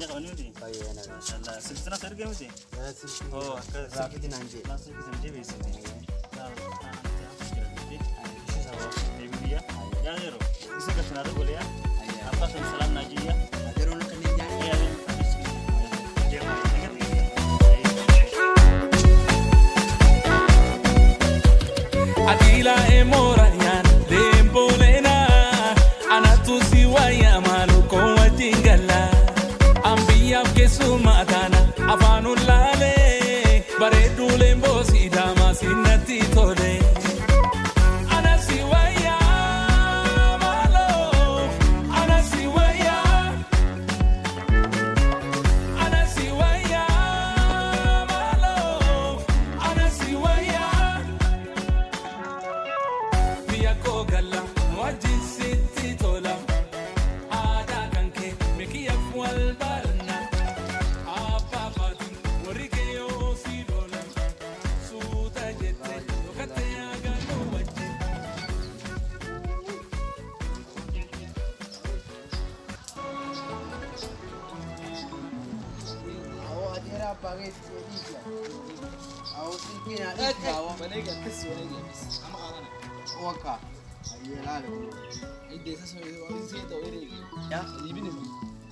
aja kau ni. Oh iya enak. Masalah. Sekarang saya game sih. Ya sih. Oh, Sakit nanti. langsung ke sini bisa ni. Kalau nanti bisa sama baby dia. Ya zero. Bisa ke sana boleh ya. Apa salam Najia. Ada orang keninja. Ya. Adila emoranya dembolena anatusi waya maluko watingala ambia kesumatana afanulale baredule mbosi dama sinati tole anasi waya malo anasi waya anasi waya malo anasi waya kogala wajin sitti tola ada kanke meki afwal barna apa fatu warike yo sidola suta jette lokate aga no wajin Awo adira pakai dia. Awo singkin ada bawa. Banega kasi banega bis. Ama ana. Waka. Ayo lalu. Ide sa wali sito iri. Ya. Ibini.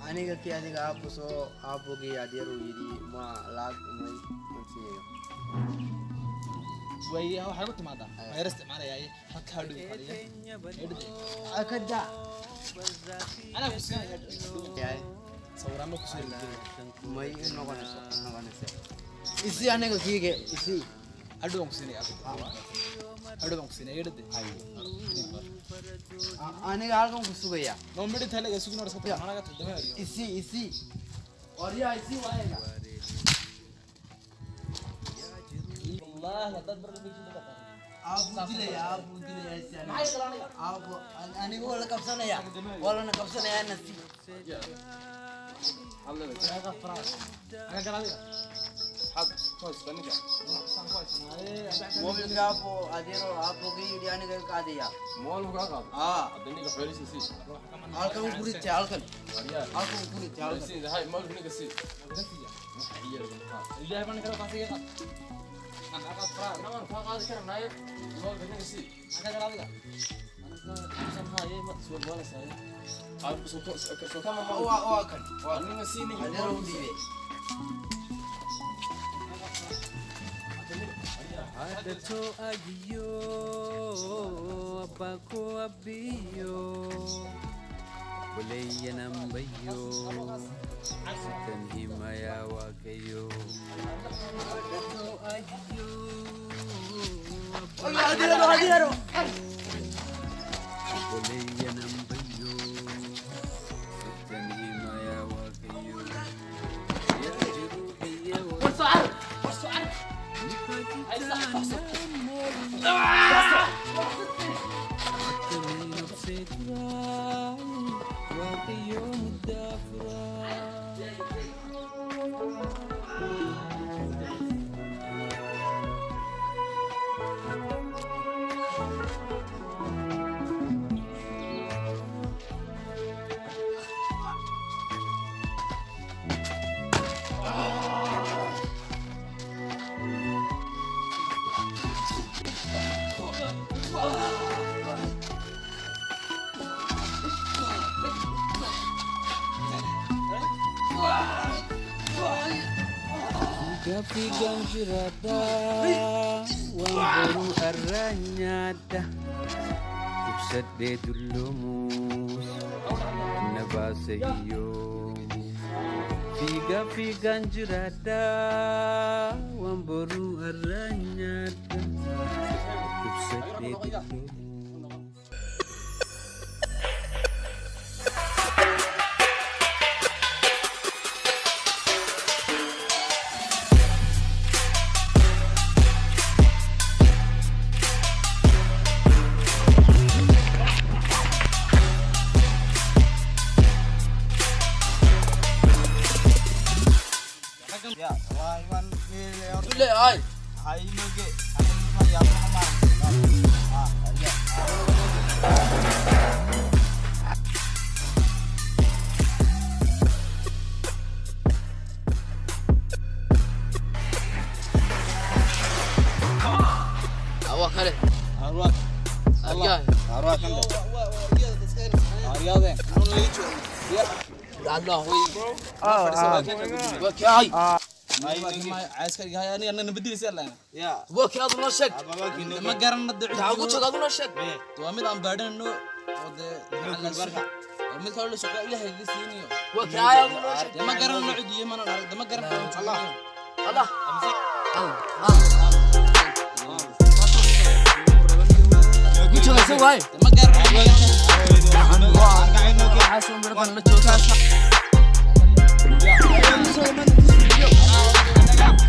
Ani ka kiya ni ka apo so apo ge adiru iri ma lag mai mutsi. Wai ha haru tumada. Virus mara yayi hakka hadu fariya. Akada. Ana kusiya hadu. Ya. Saurama kusiya. Mai no kana se. Isi ane ka kiye isi. Hadu kusiya aku. Hadu kusiya edde. Ane ka alkan kusuga ya. Nombedi thale ga sugino sa mana ga tudme ari. Isi. और या इसी वाएगा Allah la tadbar bi juda ka. आप बुझ ले ऐसे आप आने को वाला कब से नया वाला ना कब से नया नसी Allah la ka fara. Aga kala diga. Had tois banika. वो भी का आप आधेरो आप लोग ये उड़ाने का दिया Mol ga ga. हाँ Adni ka felisi si. आलकल पूरी चालकल Ariya. आलकल पूरी चालकल Si hai mol ni ka si. Iya ha. Iya man karo kasi ka. Aga fara. Naman fa ka kara nay. Mol ni ka si. Aga kala diga. Sama ye mat suwa bola saya. Aku so kama mau. वो आकल Ani nga si ni. आधेरो उड़ीवे Adato agiyo abako abiyo Buleya nambayo Sitan himaya wakayo Adato agiyo आधेरो Buleya nambayo Sitan himaya wakayo Ya jiru iya Persoal. Gapigan jirada Wang baru aranyada Kupsat de dulumus Nabasayo Figan jirada Wang baru aranyada Kupsat de dulumus ya wah iwan Dule ai. hai loge apa yang kemarin ya رياضين الله هو وكاي عسكري هاي انا نبدل سير يا وكاي هذا نو شك ما قرن ندعي تعقول شق هذا نو شك تو ميد ام بادن انه ود بركه ميد كله سوق الهي يسينيو وكاي هذا نو شك ما قرن نعدي ما نعرف ما قرن الله الله قلت له سوي ما قرن حاسون بركان لا جوكا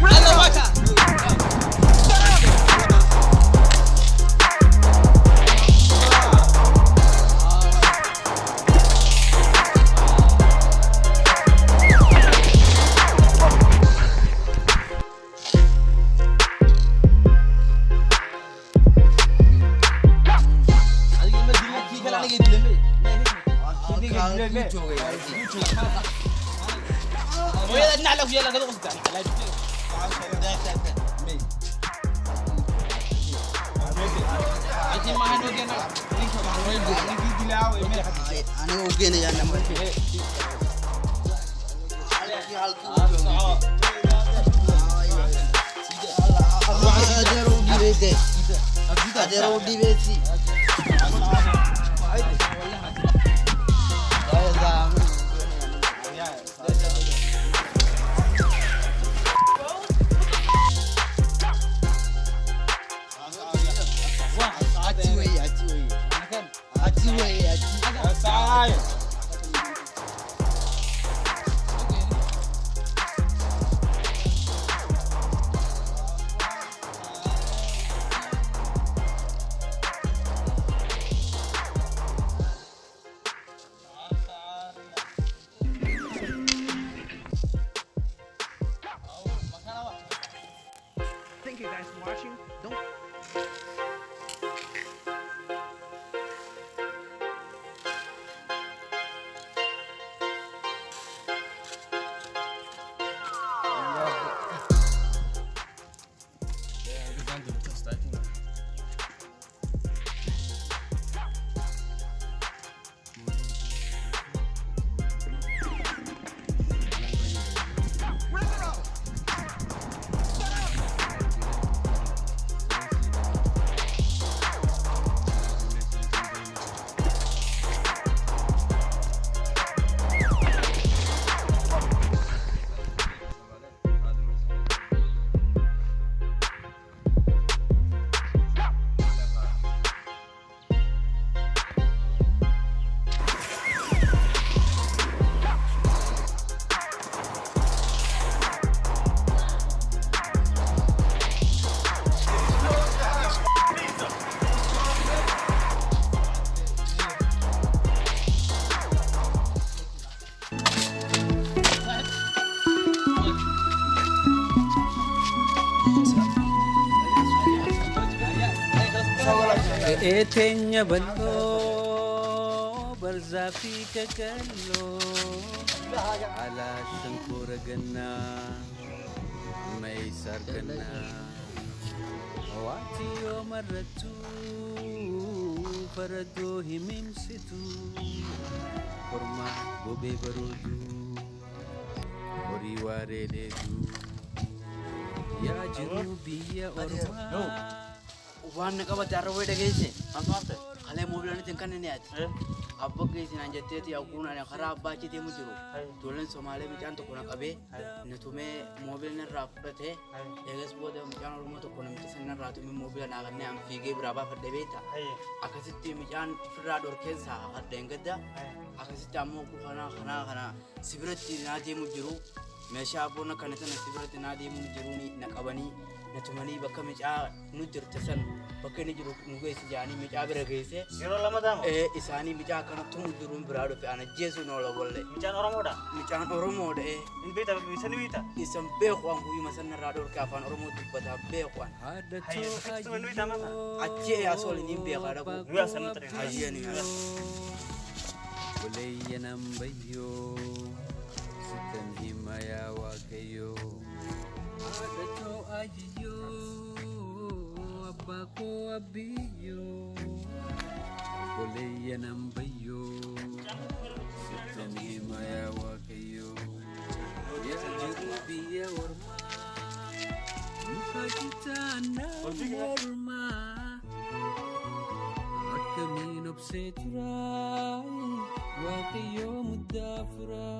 هذا واكا ويا نعلق يلا قد قصدك لا يبكي أجي ما هنوجينا أنا وجينا يا نمر Thank you guys for watching. Don't Etenya ballo barzafi kakallo ala shankura ganna mai sarganna wati yo maratu farado himim situ kurma gobe barudu ori ware ledu ya junubi ya orma وانا قبض عربي دقيسي أنت خلي موبيلنا تنكن نيات أبغى كيسي نانجتي أكون أنا خراب باكي تي مجرو تولن سومالي مجان تكون كابي نتومي موبيلنا رافته يجلس بوده مجان رومو تكون متسنن راتو من موبيلنا أغني أم فيجي برابا فرد بيتا أكاسيتي مجان فراد أوركيزا هردينغدا أكاسيتي أمو خنا سبرتي نادي مجرو ماشي أبونا كانت سبرتي نادي مجروني نكابني نتمنى بكم مجا نجر تسن بكم نجر نقول سجاني مجا برجيسه يرو لما دام إساني مجا كنا توم جرون برادو في أنا جيسو نولا بولي مجان أورامو دا مجان أورامو ده إن بيتا بيسني بيتا إسم بيخوان هو مثلا رادور كافان أورامو تبدا بيخوان هاي سكتو من بيتا مثلا أجي يا سولي نيم بيخارا كو ويا سنتري أجي نيم boleh yanam bayo sitan himaya wakayo ada to ajiyo abako abiyo Boleh nambayo Sitani maya wakayo Ya jirubi ya warma Muka kita na warma Akaminop seturai Wakayo mudafra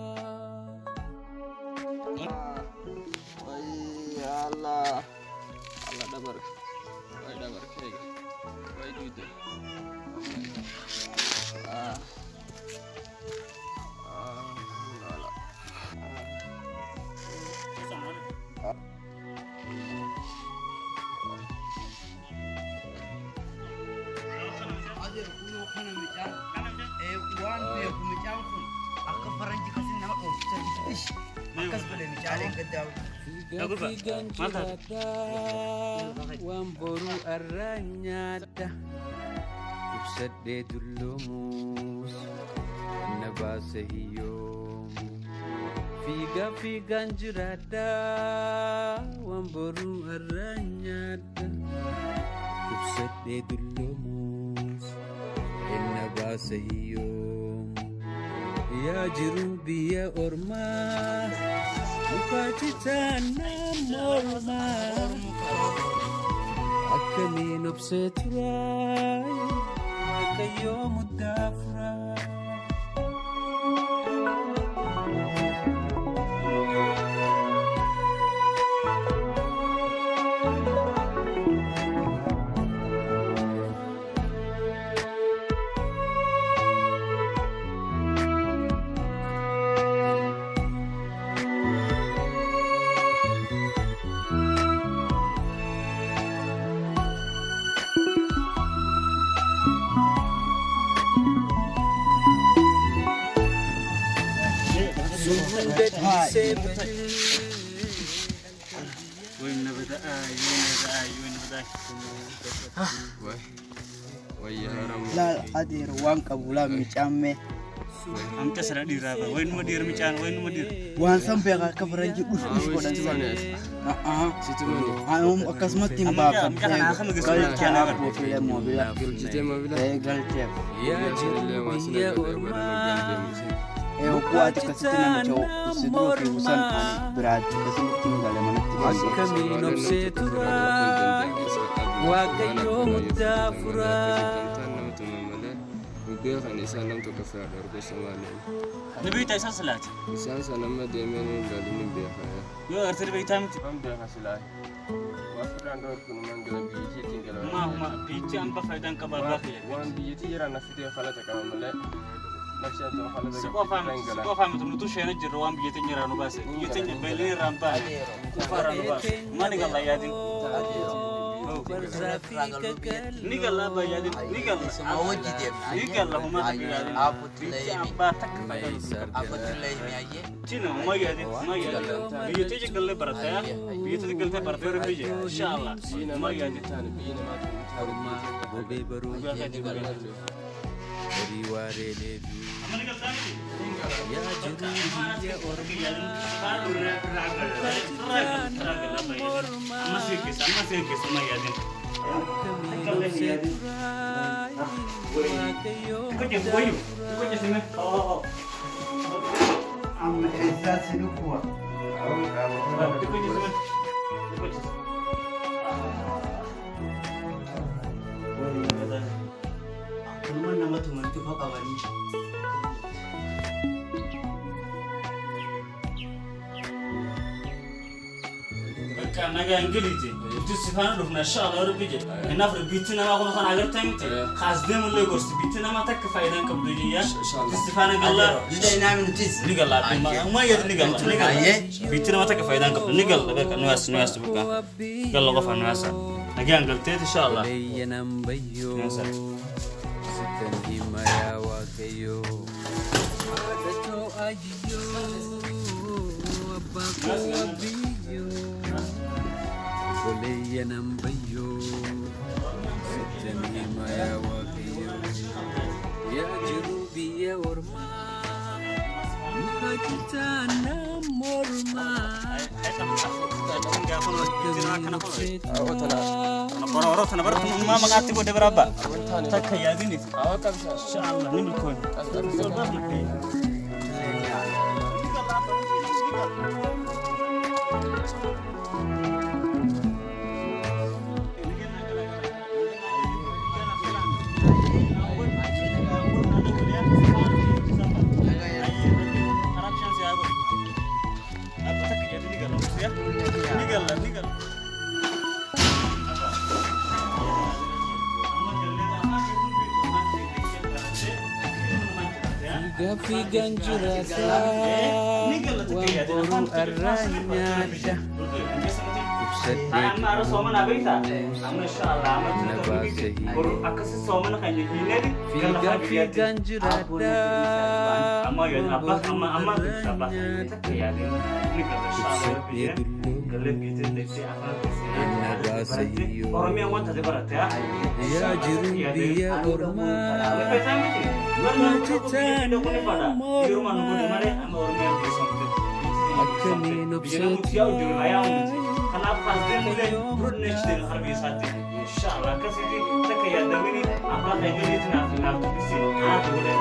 Allah dabar keg wai dude Wamboru aranyada Usade dulumus Nabasahiyom Figa njurada Wamboru aranyada Usade dulumus Nabasahiyom Ya jirubi ya ormas Bukatitana morma Akaminop setrai Kayo mudafra La hadir wan kabula micamme Am kasra diraba wain madir mican wain madir wan sampai ka faranji us ko dan sana akas mati mbaba kal ko fele mobila gal chef Ya jirubi ya orma kuat kasitina macho sidro fi usan berat kasitin dalam mana Akaminop setrai Wakayo mudafra Nabi ta san salati yo artir bai tamti ma bici am ba faidan ka ba Siko faham tu nutu shena jirwan biyete nyiranu base biyete beli rampa kufaran bas mani galla yadin nigal la ba yadin nigal awaji dem nigal la huma yadin aputlaymi ba tak faidan aputlaymi aye tina ma yadin biyete galle barata biyete galle barata rabije inshallah ma yadin Orma bobe baru Dari ware ledu Ya jirubi ya orma masih kes ma yadin Akaminop setrai Wakayo mudafra am ihsas nukuwa Teman nama teman itu apa kawani? Karena yang geliti itu sifat rukna syAllah berbiji. Kenapa berbiji nama aku nak agar temti? Khasnya mulai gosip berbiji nama tak kefaidan kemudian itu sifat Allah. Jadi nama nutis. Nigal lah, umma ya nigal. Berbiji nama tak kefaidan kemudian nigal. Nuas bukan. Kalau kau nuasa, lagi yang geliti insyaAllah. Boleh nambayo Sitani maya wakayo Adato ajiyo Abako abiyo Boleh nambayo Sitani maya wakayo Ya jirubi ya orma Muka kita na morma Akaminop setrai قرارات أنا برضه ما قعدت كده بربع أنتاني تكيا ديني أوكا بس إن شاء الله نمل كون في جنجرة وانظروا الرنيادة أنا أرى صومنا بيتا أما إن شاء الله أما تنتظر برو أكسر صومنا خلينا نيجي في جنجرة أما يا أبا أما أبا تكيا دي نيجي إن شاء الله بيجي قلب بيتي دكتي أفضل أورمي أول تذكرت يا جروبي يا أورما أكني نبسط kenapa pas dia mulai bernech dari harbi sate insyaallah kasih tadi saya dawini apa kayak gitu nanti bisi ada boleh